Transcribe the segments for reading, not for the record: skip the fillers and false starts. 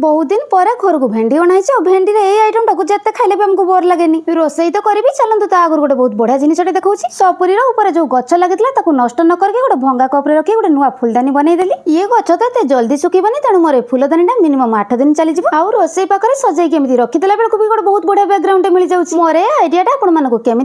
बहुत दिन पर घर को भेंडी अणाई भेंडी आइटम टाक जिते खाइले भी हमको बोर लगे रोसई तो करी चलतु ता आगर गोटे बहुत बढ़िया जिन देखा सपुरी ऊपर जो गच लगी नष्ट न करके गोटे भंगा कप रखी गोटे नुआ फुलदानी बनईदेली ये गच तो एत जल्दी सुखीबनी तेणु मोर फुलदानी मिनिमम 8 दिन चली आउ रोसई पाखे सजाई केमी रखीदेला बेलू भी गोटे बहुत बढ़िया बैकग्राउंड मिल जाऊँ मोर आइडिया आपको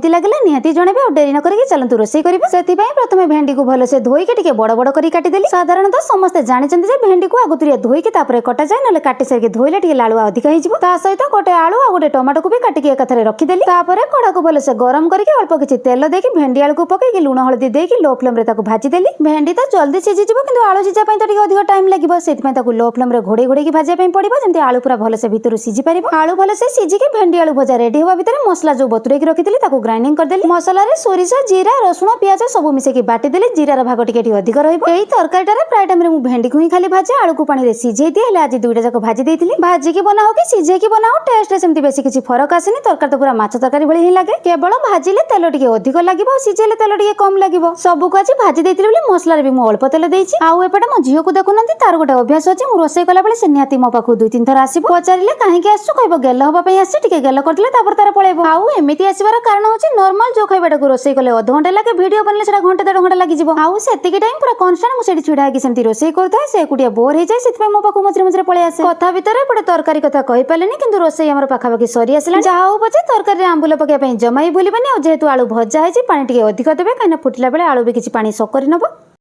लगे निहाती जन डेरी न करके चलतु रोसई करेंगे से प्रथम भेंडी को भलसे धोईकी टे बड़ बड़ कर काटिदेली साधारणतः समस्ते जानते भेंडी को आगुरी धोईकी कटा जाए ना काटी सारिक धोइले टे लालुआ अधिक हो सहित गोटे आलू आ गोटे टमाटो को भी काटिक एकाथरे रखीदेली कड़ा को भलसे गरम करके अल्प किसी तेल देकी भेंडी आलू को पकईकी लुण हलदी देकी लो फ्लेम रे भाजीदेली भेंडी तो जल्दी सिझी कि आलू सिझा तो अधिक टाइम लगे से लो फ्लेम रे घोड़े घोड़े भाजपा पड़ो जमी आलू पूरा भलसे भितर सिझी पार आलू भलसे सिझिकी भेंडी आलू भजा रेडी होगा भितर मसला जो बतुरेकी रखी ग्राइंडिंग करदेली मसला सोरिष जीरा रसुण पियाज सब मिसेकी बाटिदेली जीरार भाग टिके अधिक रही तरकारीटार प्राय टाइम में भेंडी को ही खाली भाजे आलू को पानी सिझे दिए आज दुईटा जाक भाजी देती भाजिकी बनाओ कि सिझेकी बनाओ टेस्ट सेमती बेसी किसी फरक आसेनी तरकारी तो पूरा माछ तरकारी भली ही लागे केवल भाजिले तेल टिके अधिक लगे सिझेले तेल टिके कम लगे सबको आज भाजी देती मसला भी मुझे अल्प तेल देती आउ एपटे मो झील को देखुना तार गोटे अभ्यास अच्छे मुझे रोसई कला से निहाती मो पाखु 2-3 थर आसो पचारे कहीं आसु कह गेल हाँपाई आस गेल करदे तार पलैब आउ एमती आसबार कारण हूँ नर्माल जो खाइबाटा को रोसई कले अध घंटे लगे भिडियो बनले से घंटे 1.5 घंटा लगी आउ से टाइम पूरा कन्स्टांट मुझे छिड़ा होगी रोसई करता से एकुटिया बोर हो जाए से मो पाखु मझे मझे पलि आसे कथा भितर एपटे तरकारी कथा कही पारेनी किंतु रोसई आमर पाखापाखि सरी आसला जहाँ हो पचे तरकारी आंबुल पकाई जमा ही भूलबनी जेहेतु आलू भजा है पानी टे अधिक देवे कहीं फुटिला बेले आलू भी किसी पानी सक कर नब।